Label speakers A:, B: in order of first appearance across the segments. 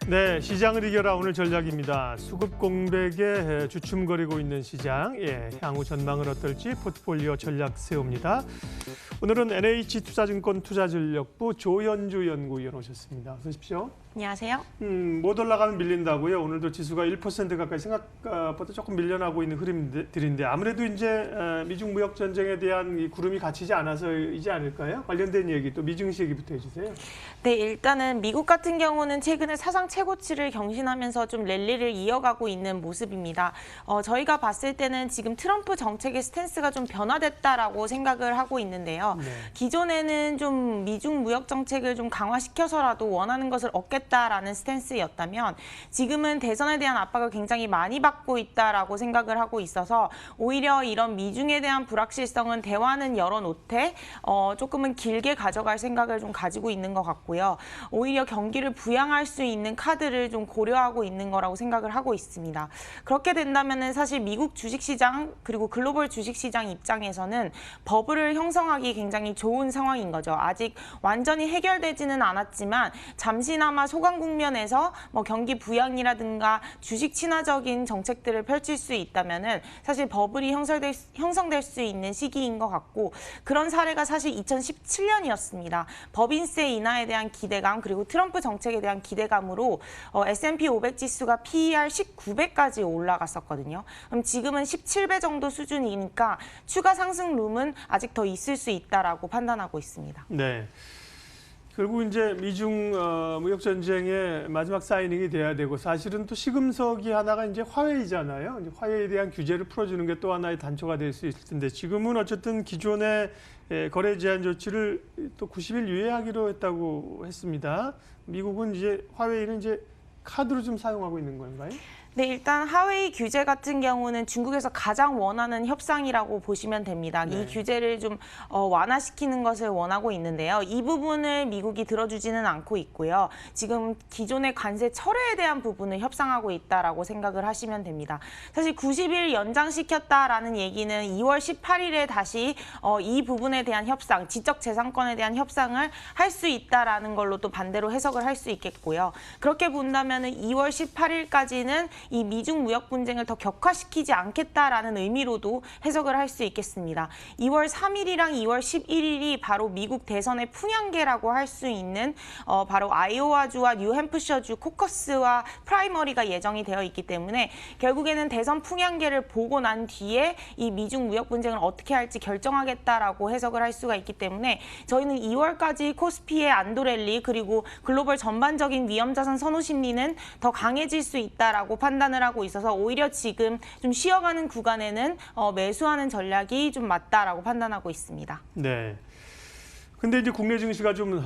A: 네, 시장을 이겨라 오늘 전략입니다. 수급 공백에 주춤거리고 있는 시장, 향후 전망은 어떨지 포트폴리오 전략 세웁니다. 오늘은 NH투자증권 투자전략부 조현주 연구위원 오셨습니다. 어서 오십시오.
B: 안녕하세요.
A: 못 올라가면 밀린다고요. 오늘도 지수가 1% 가까이 생각보다 조금 밀려나고 있는 흐름들인데 아무래도 이제 미중 무역 전쟁에 대한 이 구름이 갇히지 않아서이지 않을까요? 관련된 얘기 또 미증시 얘기부터 해주세요.
B: 네, 일단은 미국 같은 경우는 최근에 사상 최고치를 경신하면서 좀 랠리를 이어가고 있는 모습입니다. 저희가 봤을 때는 지금 트럼프 정책의 스탠스가 좀 변화됐다라고 생각을 하고 있는데요.
A: 네.
B: 기존에는 좀 미중 무역 정책을 좀 강화시켜서라도 원하는 것을 얻겠다라는 스탠스였다면 지금은 대선에 대한 압박을 굉장히 많이 받고 있다라고 생각을 하고 있어서 오히려 이런 미중에 대한 불확실성은 대화는 열어놓되 조금은 길게 가져갈 생각을 좀 가지고 있는 것 같고요. 오히려 경기를 부양할 수 있는 카드를 좀 고려하고 있는 거라고 생각을 하고 있습니다. 그렇게 된다면은 사실 미국 주식시장 그리고 글로벌 주식시장 입장에서는 버블을 형성하기 굉장히 좋은 상황인 거죠. 아직 완전히 해결되지는 않았지만 잠시나마 소강 국면에서 뭐 경기 부양이라든가 주식 친화적인 정책들을 펼칠 수 있다면은 사실 버블이 형성될 수 있는 시기인 것 같고 그런 사례가 사실 2017년이었습니다. 법인세 인하에 대한 기대감 그리고 트럼프 정책에 대한 기대감으로 S&P 500 지수가 PER 19배까지 올라갔었거든요. 그럼 지금은 17배 정도 수준이니까 추가 상승 룸은 아직 더 있을 수 있다라고 판단하고 있습니다.
A: 네. 결국 이제 미중 무역 전쟁의 마지막 사이닝이 돼야 되고 사실은 또 시금석이 하나가 이제 화웨이잖아요. 이제 화웨이에 대한 규제를 풀어주는 게 또 하나의 단초가 될 수 있을 텐데 지금은 어쨌든 기존의 거래 제한 조치를 또 90일 유예하기로 했다고 했습니다. 미국은 이제 화웨이는 이제 카드로 좀 사용하고 있는 건가요?
B: 네, 일단 하웨이 규제 같은 경우는 중국에서 가장 원하는 협상이라고 보시면 됩니다.
A: 네.
B: 이 규제를 좀 완화시키는 것을 원하고 있는데요. 이 부분을 미국이 들어주지는 않고 있고요. 지금 기존의 관세 철회에 대한 부분을 협상하고 있다라고 생각을 하시면 됩니다. 사실 90일 연장시켰다라는 얘기는 2월 18일에 다시 이 부분에 대한 협상, 지적재산권에 대한 협상을 할 수 있다라는 걸로 또 반대로 해석을 할 수 있겠고요. 그렇게 본다면은 2월 18일까지는 이 미중 무역 분쟁을 더 격화시키지 않겠다라는 의미로도 해석을 할 수 있겠습니다. 2월 3일이랑 2월 11일이 바로 미국 대선의 풍향계라고 할 수 있는 바로 아이오와주와 뉴햄프셔주 코커스와 프라이머리가 예정이 되어 있기 때문에 결국에는 대선 풍향계를 보고 난 뒤에 이 미중 무역 분쟁을 어떻게 할지 결정하겠다라고 해석을 할 수가 있기 때문에 저희는 2월까지 코스피의 안도랠리 그리고 글로벌 전반적인 위험자산 선호 심리는 더 강해질 수 있다라고 판단을 하고 있어서 오히려 지금 좀 쉬어가는 구간에는 매수하는 전략이 좀 맞다라고 판단하고 있습니다.
A: 네. 근데 이제 국내 증시가 좀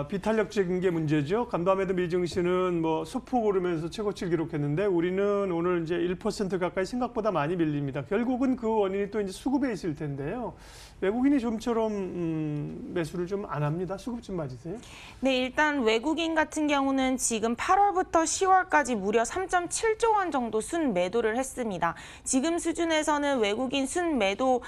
A: 비탄력적인 게 문제죠. 간밤에도 미 증시는 뭐 소폭 오르면서 최고치를 기록했는데 우리는 오늘 이제 1% 가까이 생각보다 많이 밀립니다. 결국은 그 원인이 또 이제 수급에 있을 텐데요. 외국인이 좀처럼 매수를 좀 안 합니다. 수급 좀 맞으세요?
B: 네, 일단 외국인 같은 경우는 지금 8월부터 10월까지 무려 3.7조 원 정도 순매도를 했습니다. 지금 수준에서는 외국인 순매도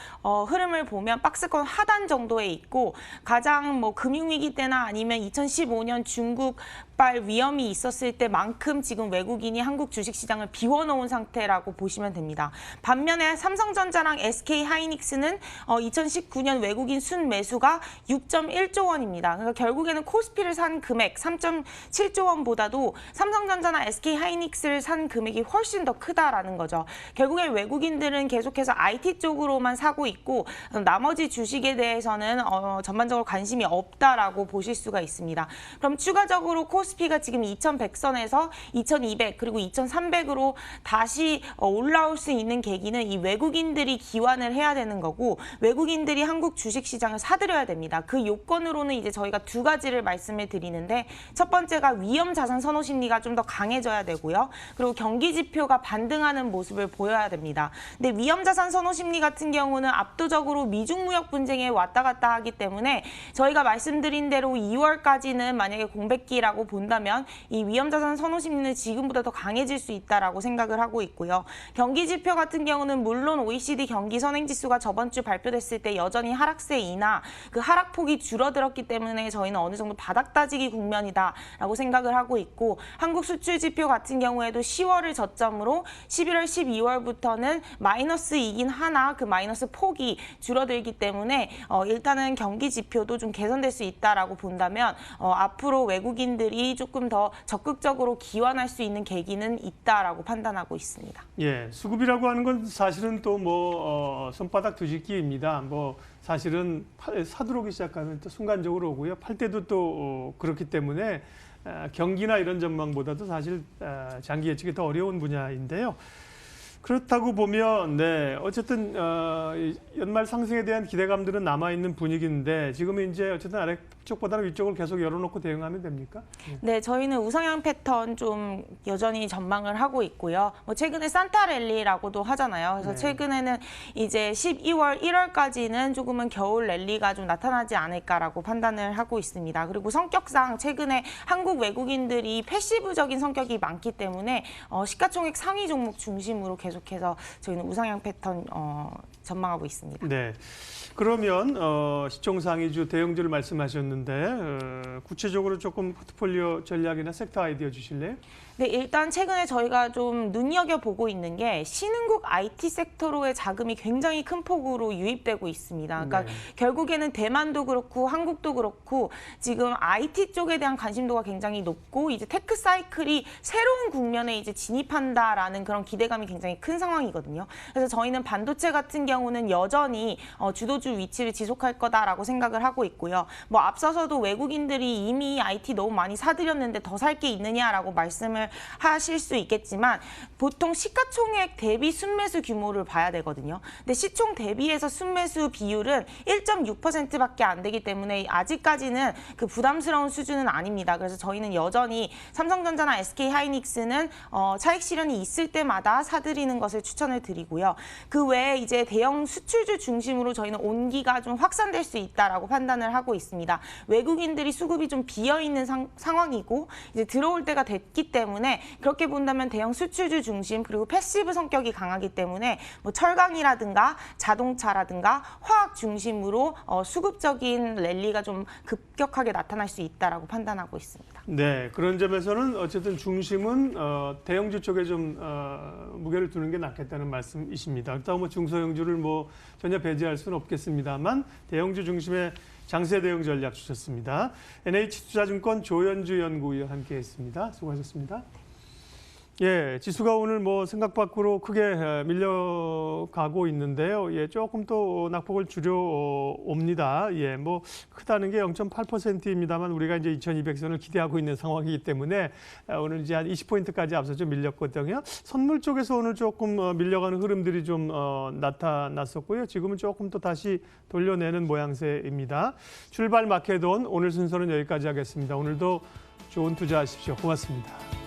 B: 흐름을 보면 박스권 하단 정도에 있고 가장 뭐 금융위기 때나 아니면 2015년 중국발 위험이 있었을 때만큼 지금 외국인이 한국 주식시장을 비워놓은 상태라고 보시면 됩니다. 반면에 삼성전자랑 SK하이닉스는 2019년 외국인 순매수가 6.1조 원입니다. 그러니까 결국에는 코스피를 산 금액 3.7조 원보다도 삼성전자나 SK하이닉스를 산 금액이 훨씬 더 크다라는 거죠. 결국엔 외국인들은 계속해서 IT 쪽으로만 사고 있고 나머지 주식에 대해서는 전반적으로 관심이 없다라고 보실 수가 있습니다. 그럼 추가적으로 코스피가 지금 2100선에서 2200 그리고 2300으로 다시 올라올 수 있는 계기는 이 외국인들이 기환을 해야 되는 거고 외국인들이 한국 주식시장을 사들여야 됩니다. 그 요건으로는 이제 저희가 두 가지를 말씀을 드리는데 첫 번째가 위험자산 선호 심리가 좀 더 강해져야 되고요. 그리고 경기 지표가 반등하는 모습을 보여야 됩니다. 근데 위험자산 선호 심리 같은 경우는 압도적으로 미중 무역 분쟁에 왔다 갔다 하기 때문에 저희가 말씀드린 대로 2월까지는 만약에 공백기라고 본다면 이 위험자산 선호 심리는 지금보다 더 강해질 수 있다라고 생각을 하고 있고요. 경기 지표 같은 경우는 물론 OECD 경기 선행지수가 저번 주 발표됐을 때 여전히 하락세 인하, 그 하락폭이 줄어들었기 때문에 저희는 어느 정도 바닥 다지기 국면이다라고 생각을 하고 있고, 한국 수출 지표 같은 경우에도 10월을 저점으로 11월, 12월부터는 마이너스이긴 하나 그 마이너스 폭이 줄어들기 때문에 일단은 경기 지표도 좀 개선될 수 있다라고 본다면 앞으로 외국인들이 조금 더 적극적으로 기원할 수 있는 계기는 있다라고 판단하고 있습니다.
A: 예, 수급이라고 하는 건 사실은 또 뭐 손바닥 뒤집기입니다. 뭐 사실은 사들어오기 시작하면 또 순간적으로 오고요. 팔 때도 또 그렇기 때문에 경기나 이런 전망보다도 사실 장기 예측이 더 어려운 분야인데요. 그렇다고 보면 네 어쨌든 연말 상승에 대한 기대감들은 남아있는 분위기인데 지금은 이제 어쨌든 아래쪽보다는 위쪽을 계속 열어놓고 대응하면 됩니까?
B: 네, 저희는 우상향 패턴 좀 여전히 전망을 하고 있고요. 뭐 최근에 산타 랠리라고도 하잖아요. 그래서
A: 네.
B: 최근에는 이제 12월, 1월까지는 조금은 겨울 랠리가 좀 나타나지 않을까라고 판단을 하고 있습니다. 그리고 성격상 최근에 한국 외국인들이 패시브적인 성격이 많기 때문에 시가총액 상위 종목 중심으로 계속해서 저희는 우상향 패턴 전망하고 있습니다.
A: 네. 그러면 시총상위주 대형주를 말씀하셨는데 구체적으로 조금 포트폴리오 전략이나 섹터 아이디어 주실래요?
B: 네, 일단 최근에 저희가 좀 눈여겨보고 있는 게 신흥국 IT 섹터로의 자금이 굉장히 큰 폭으로 유입되고 있습니다. 그러니까
A: 네.
B: 결국에는 대만도 그렇고 한국도 그렇고 지금 IT 쪽에 대한 관심도가 굉장히 높고 이제 테크 사이클이 새로운 국면에 이제 진입한다라는 그런 기대감이 굉장히 큰 상황이거든요. 그래서 저희는 반도체 같은 경우는 여전히 주도주 위치를 지속할 거다라고 생각을 하고 있고요. 뭐 앞서서도 외국인들이 이미 IT 너무 많이 사들였는데 더 살 게 있느냐라고 말씀을 하실 수 있겠지만 보통 시가총액 대비 순매수 규모를 봐야 되거든요. 근데 시총 대비해서 순매수 비율은 1.6%밖에 안 되기 때문에 아직까지는 그 부담스러운 수준은 아닙니다. 그래서 저희는 여전히 삼성전자나 SK하이닉스는 차익 실현이 있을 때마다 사들이는 것을 추천을 드리고요. 그 외에 이제 대형 수출주 중심으로 저희는 온기가 좀 확산될 수 있다라고 판단을 하고 있습니다. 외국인들이 수급이 좀 비어 있는 상황이고 이제 들어올 때가 됐기 때문에 그렇게 본다면 대형 수출주 중심 그리고 패시브 성격이 강하기 때문에 뭐 철강이라든가 자동차라든가 화학 중심으로 수급적인 랠리가 좀 급격하게 나타날 수 있다라고 판단하고 있습니다.
A: 네, 그런 점에서는 어쨌든 중심은 대형주 쪽에 좀 무게를 두는 게 낫겠다는 말씀이십니다. 그렇다고 뭐 중소형주를 뭐 전혀 배제할 수는 없겠습니다만 대형주 중심의 장세 대응 전략 주셨습니다. NH투자증권 조현주 연구위원 함께했습니다. 수고하셨습니다. 예, 지수가 오늘 뭐 생각 밖으로 크게 밀려가고 있는데요. 예, 조금 또 낙폭을 줄여옵니다. 예, 뭐 크다는 게 0.8%입니다만 우리가 이제 2200선을 기대하고 있는 상황이기 때문에 오늘 이제 한 20포인트까지 앞서 좀 밀렸거든요. 선물 쪽에서 오늘 조금 밀려가는 흐름들이 좀 나타났었고요. 지금은 조금 또 다시 돌려내는 모양새입니다. 출발 마켓온 오늘 순서는 여기까지 하겠습니다. 오늘도 좋은 투자하십시오. 고맙습니다.